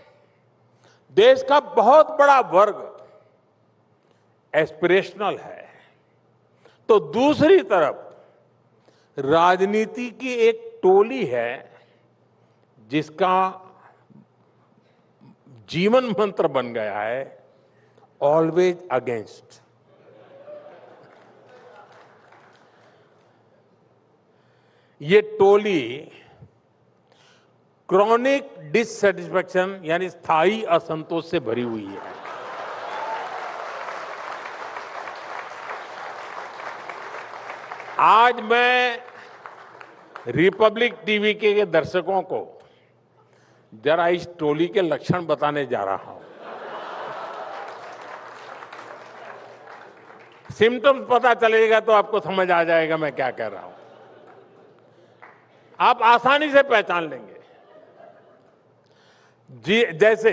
देश का बहुत बड़ा वर्ग एस्पिरेशनल है, तो दूसरी तरफ राजनीति की एक टोली है जिसका जीवन मंत्र बन गया है ऑलवेज अगेंस्ट। ये टोली क्रॉनिक डिससेटिस्फैक्शन यानी स्थायी असंतोष से भरी हुई है। आज मैं रिपब्लिक टीवी के दर्शकों को जरा इस टोली के लक्षण बताने जा रहा हूं। सिम्टम्स पता चलेगा तो आपको समझ आ जाएगा मैं क्या कह रहा हूं। आप आसानी से पहचान लेंगे। जी, जैसे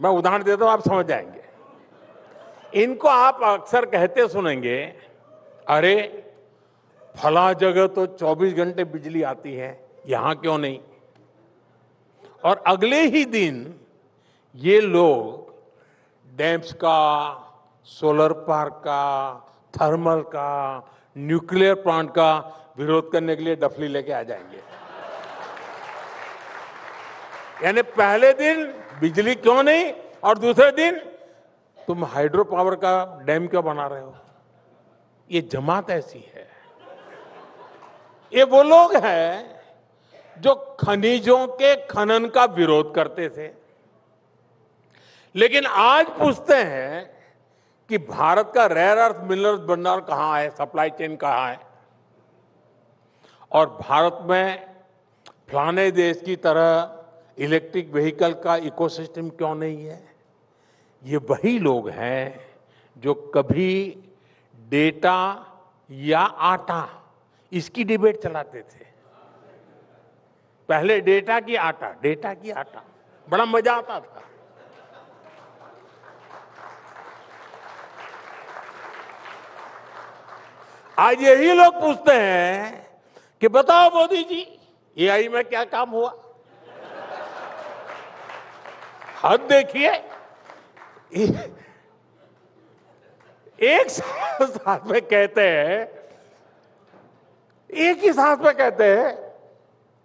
मैं उदाहरण देता हूं, आप समझ जाएंगे। इनको आप अक्सर कहते सुनेंगे, अरे फला जगह तो 24 घंटे बिजली आती है, यहां क्यों नहीं? और अगले ही दिन ये लोग डैम्स का, सोलर पार्क का, थर्मल का, न्यूक्लियर प्लांट का विरोध करने के लिए डफली लेके आ जाएंगे। यानी पहले दिन बिजली क्यों नहीं और दूसरे दिन तुम हाइड्रो पावर का डैम क्यों बना रहे हो? ये जमात ऐसी है। ये वो लोग हैं जो खनिजों के खनन का विरोध करते थे, लेकिन आज पूछते हैं कि भारत का रेयर अर्थ मिनरल्स भंडार कहां है, सप्लाई चेन कहां है, और भारत में फलाने देश की तरह इलेक्ट्रिक व्हीकल का इकोसिस्टम क्यों नहीं है। ये वही लोग हैं जो कभी डेटा या आटा इसकी डिबेट चलाते थे। पहले डेटा की आटा बड़ा मजा आता था। आज यही लोग पूछते हैं कि बताओ मोदी जी, एआई में क्या काम हुआ? हद देखिए, एक साथ में कहते हैं, एक ही साथ में कहते हैं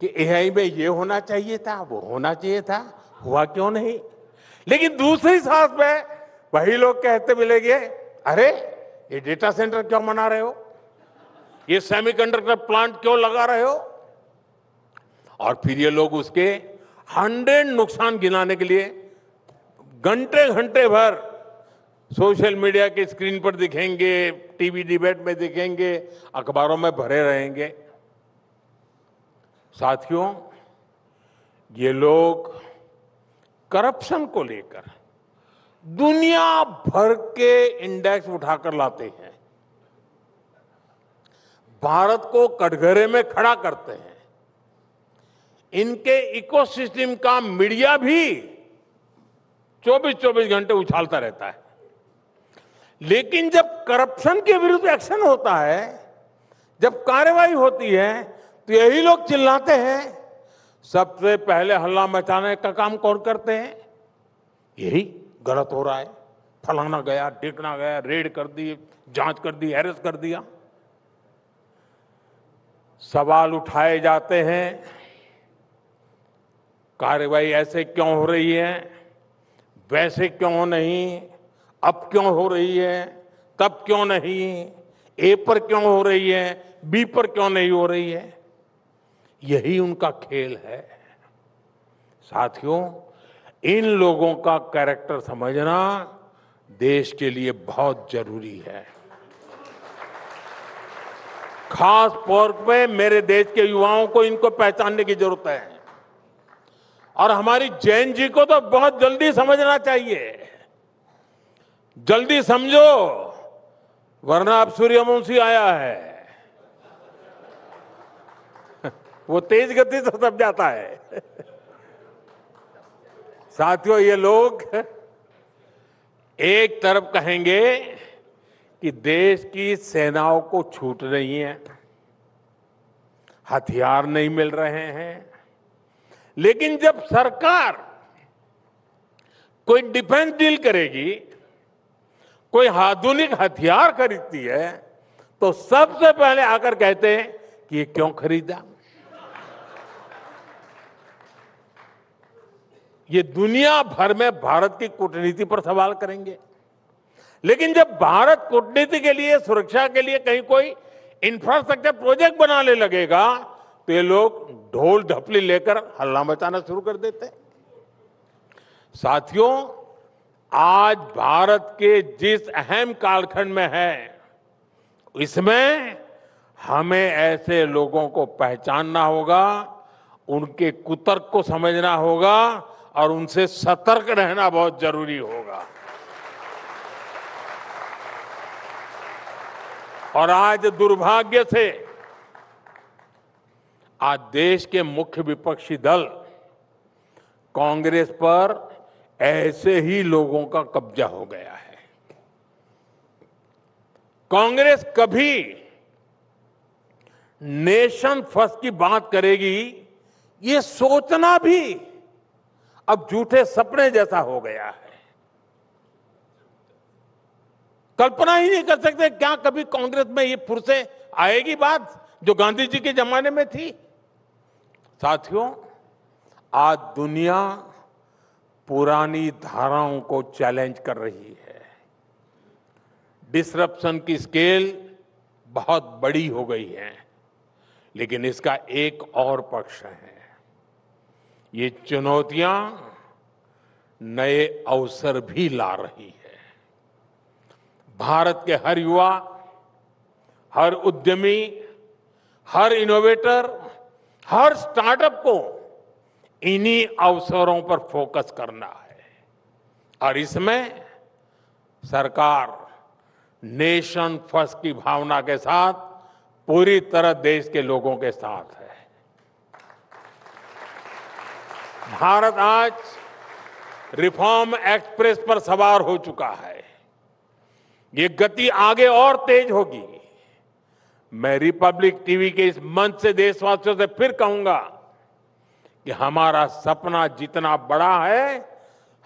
कि एआई में ये होना चाहिए था, वो होना चाहिए था, हुआ क्यों नहीं? लेकिन दूसरी साथ में वही लोग कहते मिलेंगे, अरे ये डेटा सेंटर क्यों बना रहे हो, ये सेमीकंडक्टर प्लांट क्यों लगा रहे हो? और फिर ये लोग उसके 100 नुकसान गिनाने के लिए घंटे घंटे भर सोशल मीडिया की स्क्रीन पर दिखेंगे, टीवी डिबेट में दिखेंगे, अखबारों में भरे रहेंगे। साथियों, ये लोग करप्शन को लेकर दुनिया भर के इंडेक्स उठाकर लाते हैं, भारत को कटघरे में खड़ा करते हैं। इनके इकोसिस्टम का मीडिया भी 24-24 घंटे उछालता रहता है। लेकिन जब करप्शन के विरुद्ध एक्शन होता है, जब कार्रवाई होती है, तो यही लोग चिल्लाते हैं। सबसे पहले हल्ला मचाने का काम कौन करते हैं? यही गलत हो रहा है, फलाना गया, ढिकना गया, रेड कर दी, जांच कर दी, अरेस्ट कर दिया। सवाल उठाए जाते हैं, कार्रवाई ऐसे क्यों हो रही है, वैसे क्यों नहीं, अब क्यों हो रही है, तब क्यों नहीं, ए पर क्यों हो रही है, बी पर क्यों नहीं हो रही है। यही उनका खेल है। साथियों, इन लोगों का कैरेक्टर समझना देश के लिए बहुत जरूरी है। खास तौर पे मेरे देश के युवाओं को इनको पहचानने की जरूरत है। और हमारी जैन जी को तो बहुत जल्दी समझना चाहिए। जल्दी समझो, वरना अब सूर्यवंशी आया है, वो तेज गति से सब जाता है। साथियों, ये लोग एक तरफ कहेंगे कि देश की सेनाओं को छूट रही है, हथियार नहीं मिल रहे हैं, लेकिन जब सरकार कोई डिफेंस डील करेगी, कोई आधुनिक हथियार खरीदती है, तो सबसे पहले आकर कहते हैं कि ये क्यों खरीदा। ये दुनिया भर में भारत की कूटनीति पर सवाल करेंगे। लेकिन जब भारत कूटनीति के लिए, सुरक्षा के लिए कहीं कोई इंफ्रास्ट्रक्चर प्रोजेक्ट बनाने लगेगा, तो ये लोग ढोल ढपली लेकर हल्ला मचाना शुरू कर देते हैं। साथियों, आज भारत के जिस अहम कालखंड में है, इसमें हमें ऐसे लोगों को पहचानना होगा, उनके कुतर्क को समझना होगा और उनसे सतर्क रहना बहुत जरूरी होगा। और आज दुर्भाग्य से आज देश के मुख्य विपक्षी दल कांग्रेस पर ऐसे ही लोगों का कब्जा हो गया है। कांग्रेस कभी नेशन फर्स्ट की बात करेगी, ये सोचना भी अब झूठे सपने जैसा हो गया है। कल्पना ही नहीं कर सकते क्या कभी कांग्रेस में ये फिर से आएगी बात जो गांधी जी के जमाने में थी। साथियों, आज दुनिया पुरानी धाराओं को चैलेंज कर रही है। डिसरप्शन की स्केल बहुत बड़ी हो गई है, लेकिन इसका एक और पक्ष है। ये चुनौतियां नए अवसर भी ला रही है। भारत के हर युवा, हर उद्यमी, हर इनोवेटर, हर स्टार्टअप को इन्हीं अवसरों पर फोकस करना है। और इसमें सरकार नेशन फर्स्ट की भावना के साथ पूरी तरह देश के लोगों के साथ है। भारत आज रिफॉर्म एक्सप्रेस पर सवार हो चुका है। ये गति आगे और तेज होगी। मैं रिपब्लिक टीवी के इस मंच से देशवासियों से फिर कहूंगा कि हमारा सपना जितना बड़ा है,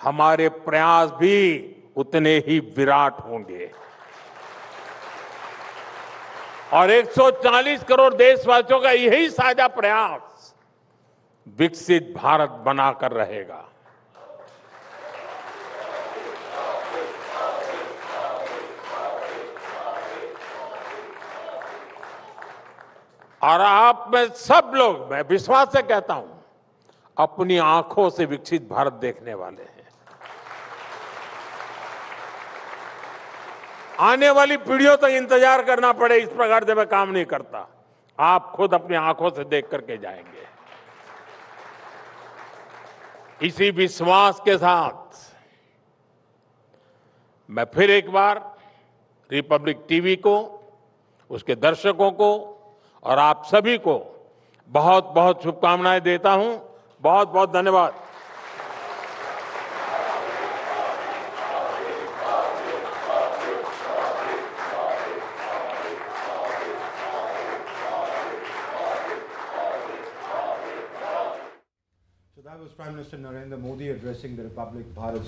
हमारे प्रयास भी उतने ही विराट होंगे। और 140 करोड़ देशवासियों का यही साझा प्रयास विकसित भारत बनाकर रहेगा। और आप में सब लोग, मैं विश्वास से कहता हूं, अपनी आंखों से विकसित भारत देखने वाले हैं। आने वाली पीढ़ियों तक इंतजार करना पड़े, इस प्रकार से मैं काम नहीं करता। आप खुद अपनी आंखों से देख करके जाएंगे। इसी विश्वास के साथ मैं फिर एक बार रिपब्लिक टीवी को, उसके दर्शकों को और आप सभी को बहुत बहुत शुभकामनाएं देता हूं। बहुत बहुत धन्यवाद। So that was Prime Minister Narendra Modi addressing the Republic Bharat